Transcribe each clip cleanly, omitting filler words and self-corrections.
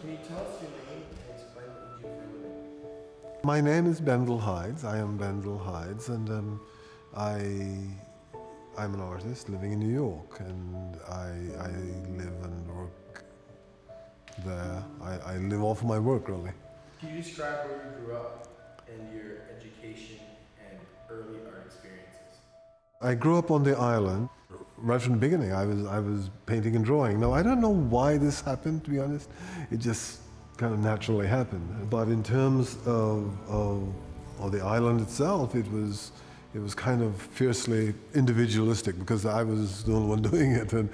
Can you tell us your name and explain what you do for a living? My name is Bendel Hydes. I am Bendel Hydes, and I'm an artist living in New York, and I live and work there. I live off my work, really. Can you describe where you grew up and your education and early art experiences? I grew up on the island. Right from the beginning, I was painting and drawing. Now, I don't know why this happened, to be honest. It just kind of naturally happened. But in terms of the island itself, it was kind of fiercely individualistic because I was the only one doing it. And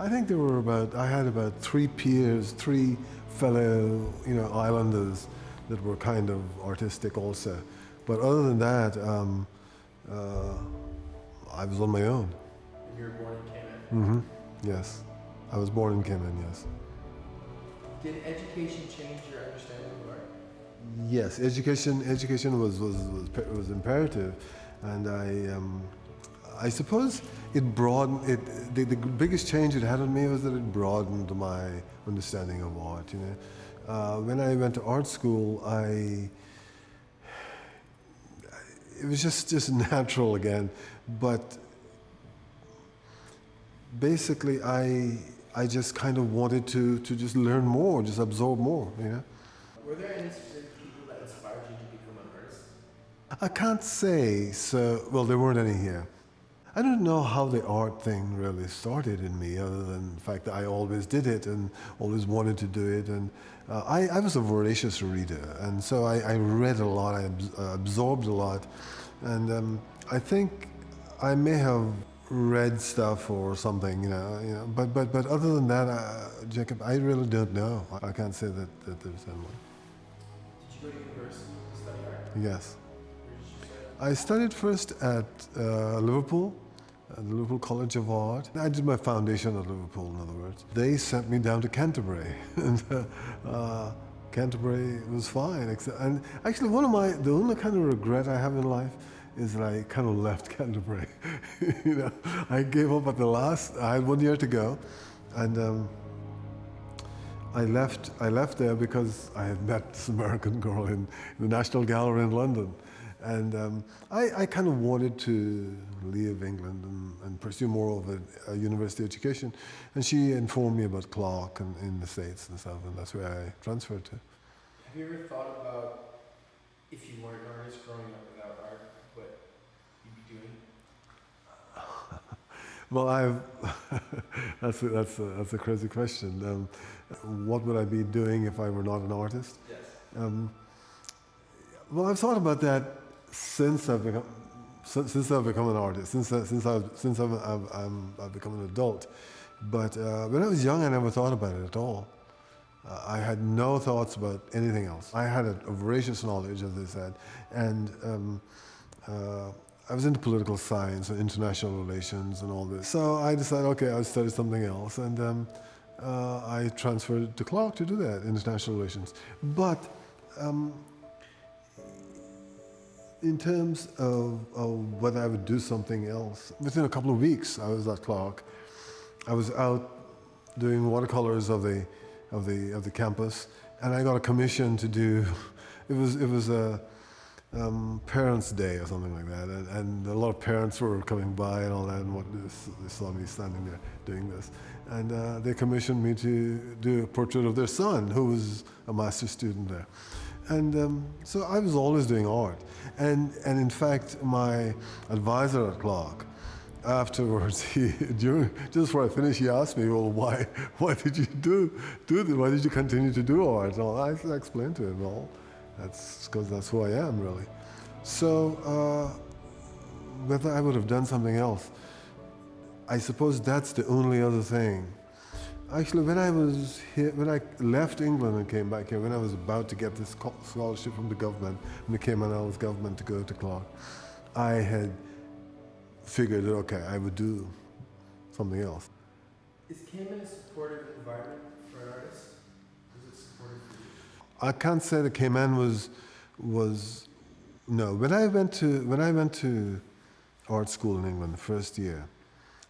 I had about three peers, three fellow, islanders that were kind of artistic also. But other than that, I was on my own. And you were born in Cayman? Mm-hmm. Yes. I was born in Cayman, yes. Did education change your understanding of art? Yes, education was imperative, and I suppose it broadened it. The biggest change it had on me was that it broadened my understanding of art. When I went to art school, it was just natural again, but basically I just kind of wanted to just learn more, just absorb more, Were there any specific people that inspired you to become an artist? I can't say so. Well, there weren't any here. I don't know how the art thing really started in me, other than the fact that I always did it and always wanted to do it. And I was a voracious reader, and so I read a lot, I absorbed a lot. And I think I may have read stuff or something, but other than that, Jacob, I really don't know. I can't say that there's anyone. Did you go to university to study art? Yes. Where did you study? I studied first at Liverpool, at the Liverpool College of Art. I did my foundation at Liverpool, in other words. They sent me down to Canterbury, and Canterbury was fine. And actually, the only kind of regret I have in life is that I kind of left Canterbury. I gave up at the last. I had 1 year to go, and I left there because I had met this American girl in the National Gallery in London. And I kind of wanted to leave England and pursue more of a university education. And she informed me about Clark and in the States and stuff, and that's where I transferred to. Have you ever thought about if you weren't an artist growing up without art, what you'd be doing? Well, that's a crazy question. What would I be doing if I were not an artist? Yes. Well, I've thought about that since I've become an artist, since I've become an adult. But when I was young, I never thought about it at all. I had no thoughts about anything else. I had a voracious knowledge, as I said, and I was into political science and international relations and all this. So I decided, okay, I'll study something else, and I transferred to Clark to do that, international relations. But in terms of whether I would do something else, within a couple of weeks, I was at Clark. I was out doing watercolors of the campus, and I got a commission to do. It was a Parents' Day or something like that, and a lot of parents were coming by and all that, and they saw me standing there doing this, and they commissioned me to do a portrait of their son, who was a master's student there. And so I was always doing art. And in fact, my advisor at Clark, afterwards, just before I finished, he asked me, well, why did you do this? Why did you continue to do art? And I explained to him, well, that's because that's who I am, really. So whether I would have done something else, I suppose that's the only other thing. Actually, when I left England and came back here, when I was about to get this scholarship from the government, from the Cayman Islands government to go to Clark, I had figured that, okay, I would do something else. Is Cayman a supportive environment for an artist? Is it supportive for you? I can't say that Cayman was no. When I went to art school in England the first year,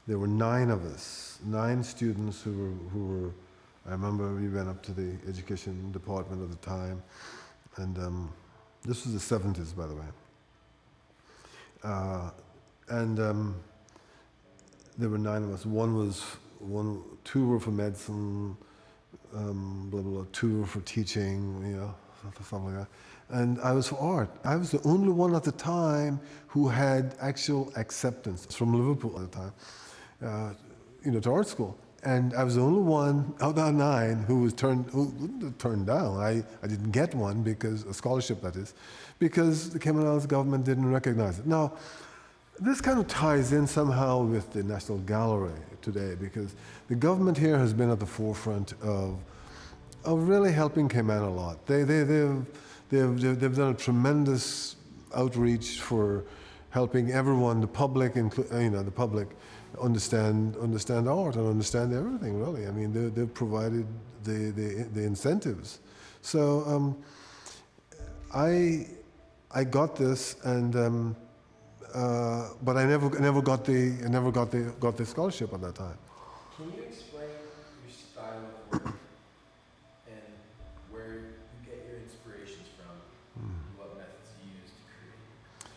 there were 9 of us, 9 students who were I remember we went up to the education department at the time, and this was the 70s, by the way. And there were 9 of us. Two were for medicine, blah, blah, blah. 2 were for teaching, something like that. And I was for art. I was the only one at the time who had actual acceptance from Liverpool at the time, to art school. And I was the only one out of 9 who wouldn't have turned down. I didn't get one, because a scholarship, that is, because the Cayman Islands government didn't recognize it. Now, this kind of ties in somehow with the National Gallery today, because the government here has been at the forefront of really helping Cayman a lot. They've done a tremendous outreach for helping everyone, the public, the public, understand art and understand everything, really. I mean, they've provided the incentives. So I got this, and but I never got the scholarship at that time. Can you explain your style of work and where you get your inspirations from, and what methods you use to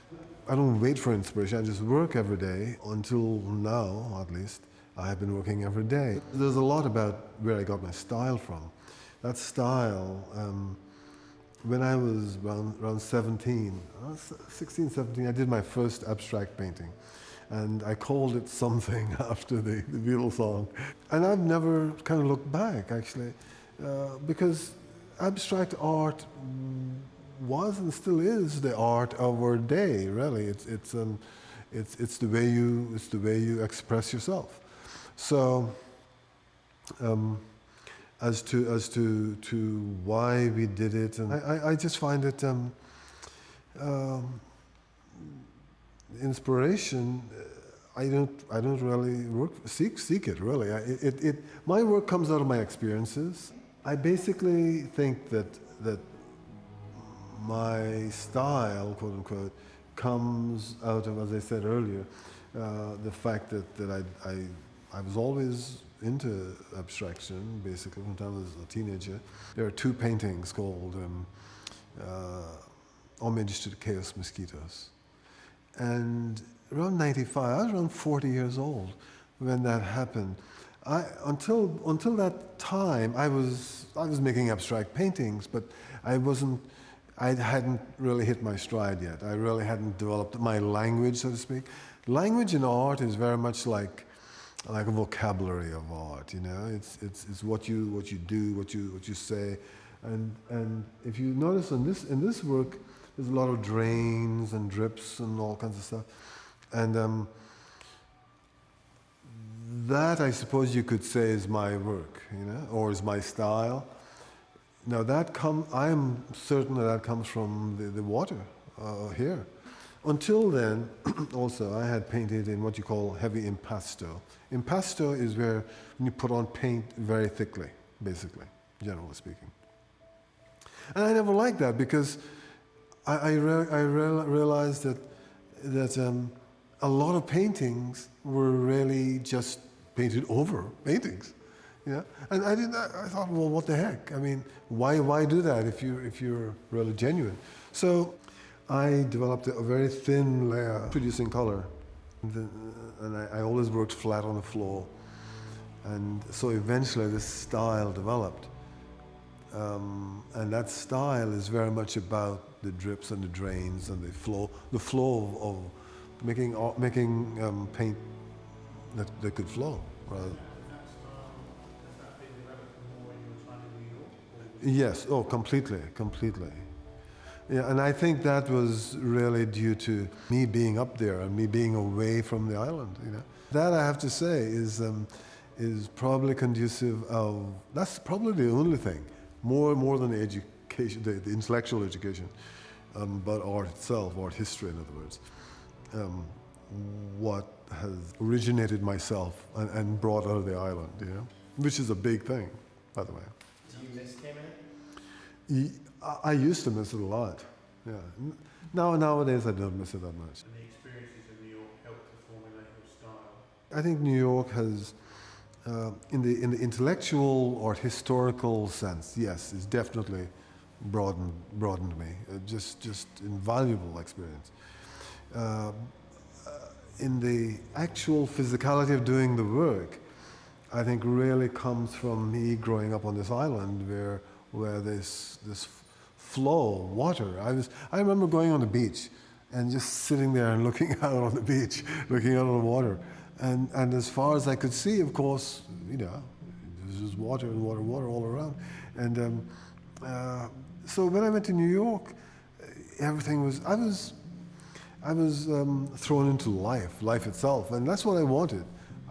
create? I don't wait for inspiration. I just work every day. Until now, at least, I have been working every day. There's a lot about where I got my style from. That style, when I was around 16, 17, I did my first abstract painting. And I called it something after the Beatles song. And I've never kind of looked back, actually, because abstract art was and still is the art of our day. Really, it's the way you express yourself. So, as to why we did it, and I just find it inspiration. I don't really seek it really. My work comes out of my experiences. I basically think that my style, quote unquote, comes out of, as I said earlier, the fact that I was always into abstraction, basically, from the time I was a teenager. There are 2 paintings called Homage to the Chaos Mosquitoes. And around 95, I was around 40 years old when that happened. Until that time, I was making abstract paintings, but I hadn't really hit my stride yet. I really hadn't developed my language, so to speak. Language in art is very much like a vocabulary of art. It's what you do, what you say, and if you notice in this work, there's a lot of drains and drips and all kinds of stuff, and that, I suppose you could say, is my work, or is my style. Now I am certain that comes from the water here. Until then, also, I had painted in what you call heavy impasto. Impasto is where you put on paint very thickly, basically, generally speaking. And I never liked that, because I realized that a lot of paintings were really just painted over paintings. And I thought, well, what the heck? I mean, why do that if you're really genuine? So I developed a very thin layer producing color, and I always worked flat on the floor. And so eventually this style developed. And that style is very much about the drips and the drains and the flow of making paint that could flow. Rather. Yes, completely. Yeah, and I think that was really due to me being up there and me being away from the island. That, I have to say, is probably conducive of. That's probably the only thing, more than the education, the intellectual education, but art itself, art history, in other words. What has originated myself and brought out of the island, which is a big thing, by the way. Do you miss Cayman? I used to miss it a lot. Yeah. Nowadays I don't miss it that much. And the experiences in New York helped to formulate your style? I think New York has in the intellectual or historical sense, yes, it's definitely broadened me. Just invaluable experience. In the actual physicality of doing the work, I think really comes from me growing up on this island where this flow of water. I remember going on the beach and just sitting there and looking out on the beach, looking out on the water. And as far as I could see, of course, there's just water and water all around. And so when I went to New York, everything was, I was thrown into life itself, and that's what I wanted.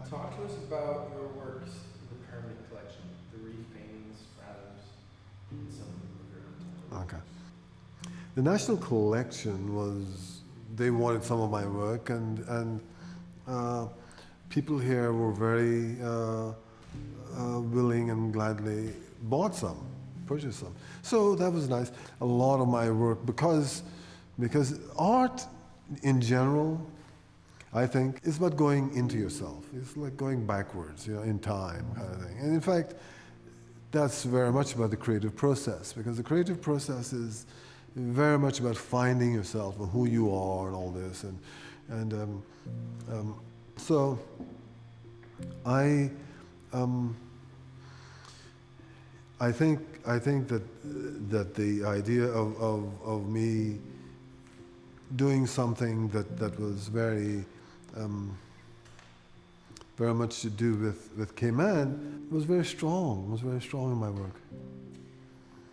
Talk to us about your works in the permanent collection, the reef paintings, fratters, and some of your. Okay. The National Collection they wanted some of my work, and people here were very willing and gladly purchased some. So that was nice. A lot of my work, because art in general, I think, is about going into yourself. It's like going backwards, in time kind of thing. And in fact, that's very much about the creative process, because the creative process is very much about finding yourself and who you are and all this. So I think that the idea of me doing something that was very much to do with Cayman was very strong in my work.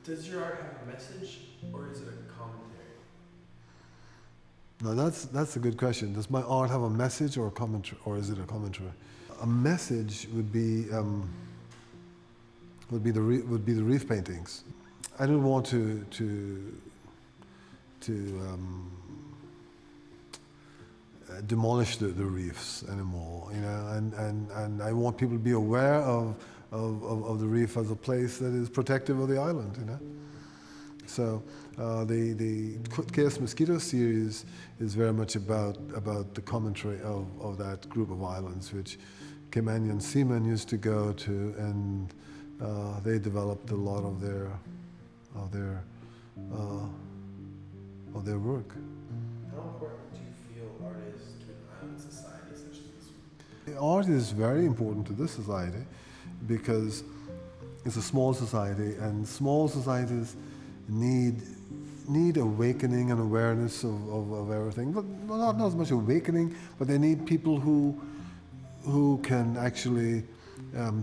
Does your art have a message, or is it a commentary? Now that's a good question. Does my art have a message or a commentary, or is it a commentary? A message would be the reef paintings. I don't want to demolish the reefs anymore, and I want people to be aware of the reef as a place that is protective of the island, So the Chaos Mosquito series is very much about the commentary of that group of islands, which Caymanian seamen used to go to, and they developed a lot of their work. How important do you feel art is to an island society such as this one? Art is very important to this society because it's a small society, and small societies need awakening and awareness of everything. But not as much awakening, but they need people who can actually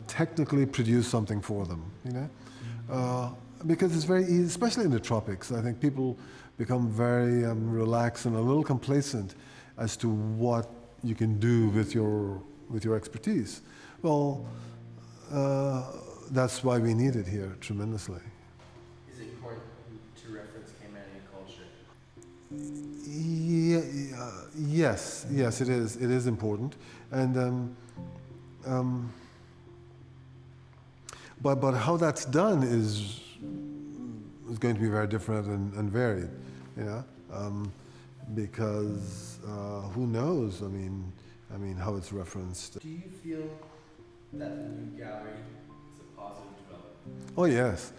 technically produce something for them, because it's very easy, especially in the tropics. I think people become very relaxed and a little complacent as to what you can do with your expertise. Well, that's why we need it here tremendously. Is it important to reference Caymanian culture? Yes, it is. It is important, and but how that's done is going to be very different and varied, because who knows? I mean, how it's referenced. Do you feel that the new gallery is a positive development? Oh yes,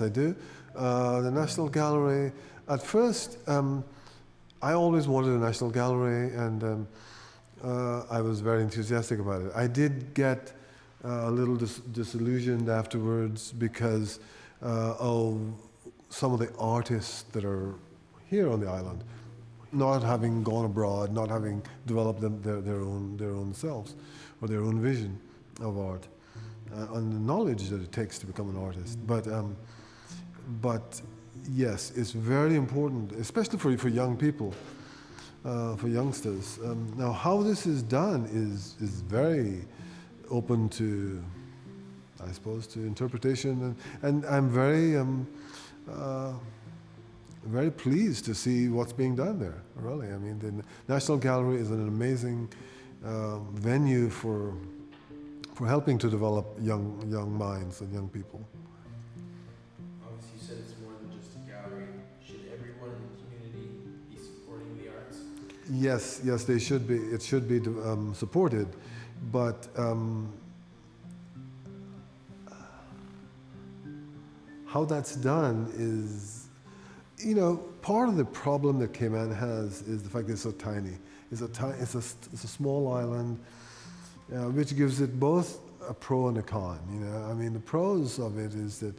I do. The National Gallery. At first, I always wanted a National Gallery, and I was very enthusiastic about it. I did get a little disillusioned afterwards because of some of the artists that are here on the island, not having gone abroad, not having developed their own selves or their own vision of art, and the knowledge that it takes to become an artist. But yes, it's very important, especially for young people, for youngsters. Now, how this is done is very open to, I suppose, to interpretation, and I'm very pleased to see what's being done there. Really, I mean, the National Gallery is an amazing venue for helping to develop young minds and young people. Obviously, you said it's more than just a gallery. Should everyone in the community be supporting the arts? Yes, they should be. It should be supported, but How that's done is, you know, part of the problem that Cayman has is the fact that it's so tiny. It's a small island, which gives it both a pro and a con. You know, I mean, the pros of it is that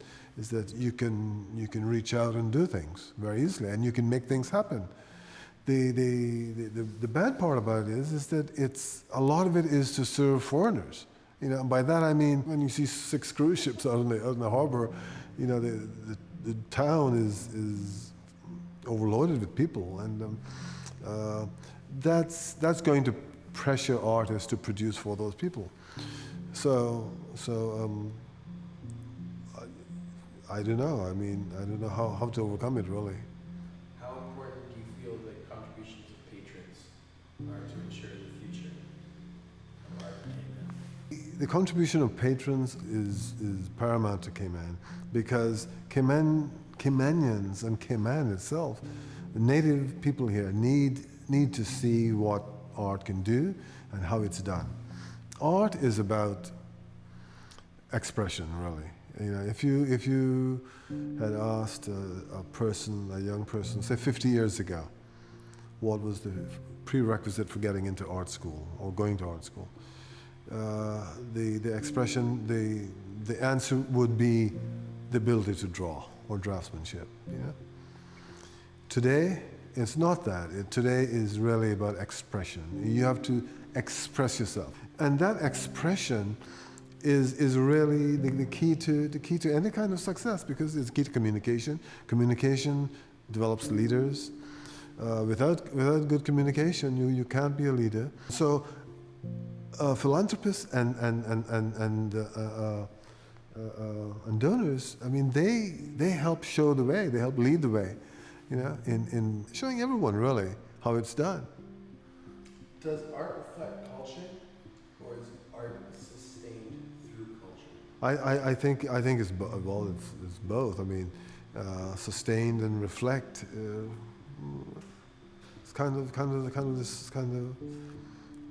you can reach out and do things very easily, and you can make things happen. The bad part about it is that a lot of it is to serve foreigners. You know, and by that I mean when you see 6 cruise ships out in the harbor, you know, the town is overloaded with people, and that's going to pressure artists to produce for those people. So I don't know. I mean, I don't know how to overcome it, really. How important do you feel the contributions of patrons are to ensure the future of art in Cayman? The contribution of patrons is paramount to Cayman, because Caymanians and Cayman itself, the native people here need to see what art can do and how it's done. Art is about expression, really. You know, if you had asked a young person, say 50 years ago, what was the prerequisite for getting into art school or going to art school, the expression, the answer would be the ability to draw or draftsmanship. You know? Today, it's not that. Today is really about expression. You have to express yourself, and that expression is really the key to any kind of success, because it's key to communication. Communication develops leaders. Without good communication, you can't be a leader. So, philanthropists and donors, I mean, they help show the way. They help lead the way, you know, in showing everyone really how it's done. Does art reflect culture, or is art sustained through culture? I think it's both. I mean, sustained and reflect. It's kind of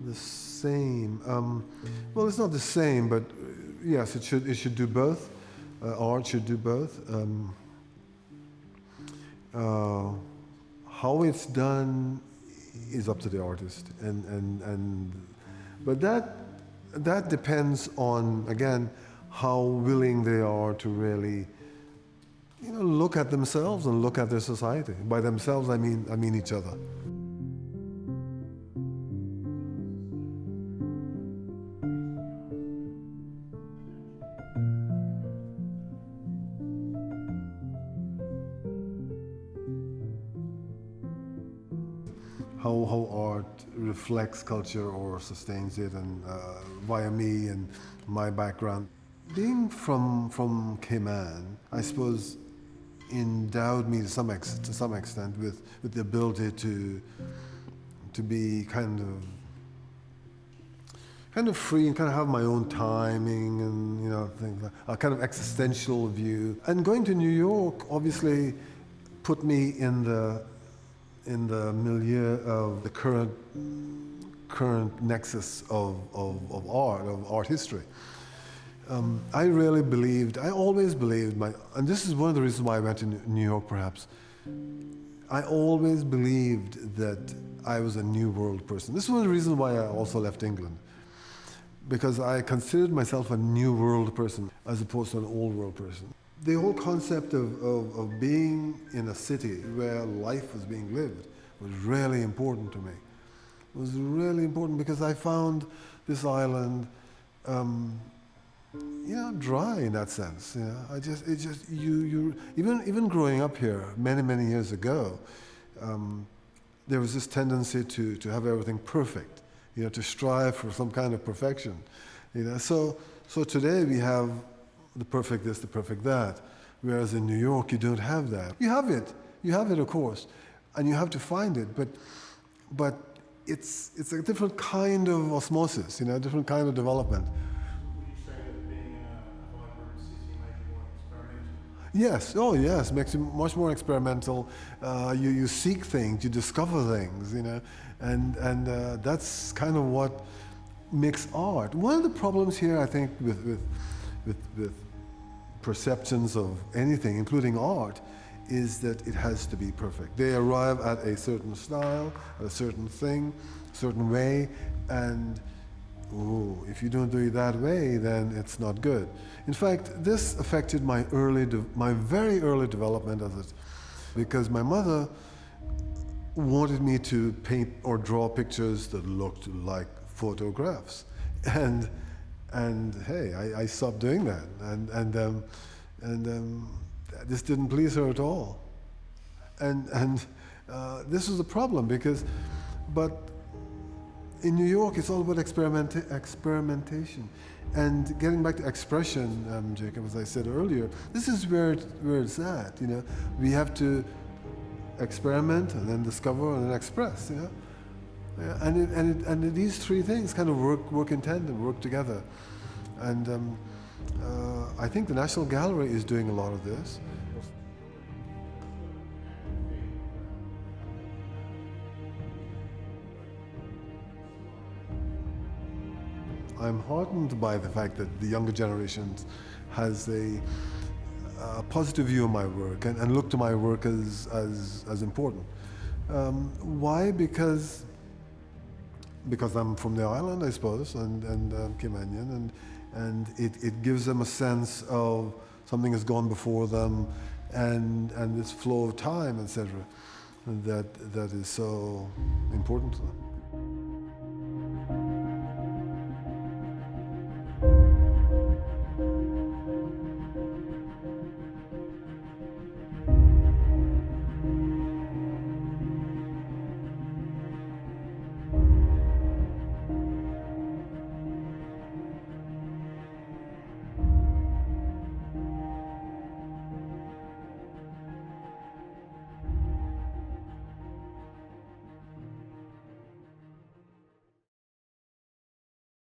the same. Well, it's not the same, but yes, it should do both. Art should do both. How it's done is up to the artist, but that depends on, again, how willing they are to really, you know, look at themselves and look at their society. By themselves, I mean each other. How art reflects culture or sustains it, and via me and my background. Being from Cayman, I suppose, endowed me to some extent with the ability to be kind of free and kind of have my own timing, and, you know, things like a kind of existential view. And going to New York obviously put me in the milieu of the current nexus of art history. I always believed, and this is one of the reasons why I went to New York perhaps, I always believed that I was a New World person. This is one of the reasons why I also left England, because I considered myself a New World person as opposed to an Old World person. The whole concept of being in a city where life was being lived was really important to me. It was really important because I found this island, you know, dry in that sense. You know, even growing up here many years ago, there was this tendency to have everything perfect, you know, to strive for some kind of perfection, you know. So today we have the perfect this, the perfect that, whereas in New York you don't have that. You have it, of course, and you have to find it, but it's a different kind of osmosis, you know, a different kind of development. Would you say that being in a vibrant city made you more experimental? Yes, oh yes, makes you much more experimental. You seek things, you discover things, you know, and that's kind of what makes art. One of the problems here, I think, with perceptions of anything, including art, is that it has to be perfect. They arrive at a certain style, at a certain thing, certain way, and if you don't do it that way, then it's not good. In fact, this affected my very early development as it, because my mother wanted me to paint or draw pictures that looked like photographs, and hey, I stopped doing that, and this didn't please her at all, and this was a problem but in New York it's all about experimentation, and getting back to expression, Jacob, as I said earlier, this is where it's at. You know, we have to experiment and then discover and then express. You know. Yeah, and these three things kind of work in tandem, work together, and I think the National Gallery is doing a lot of this. I'm heartened by the fact that the younger generation has a positive view of my work and look to my work as important. Why? Because I'm from the island, I suppose, and Caymanian, and it gives them a sense of something has gone before them, and this flow of time, etc., that is so important to them.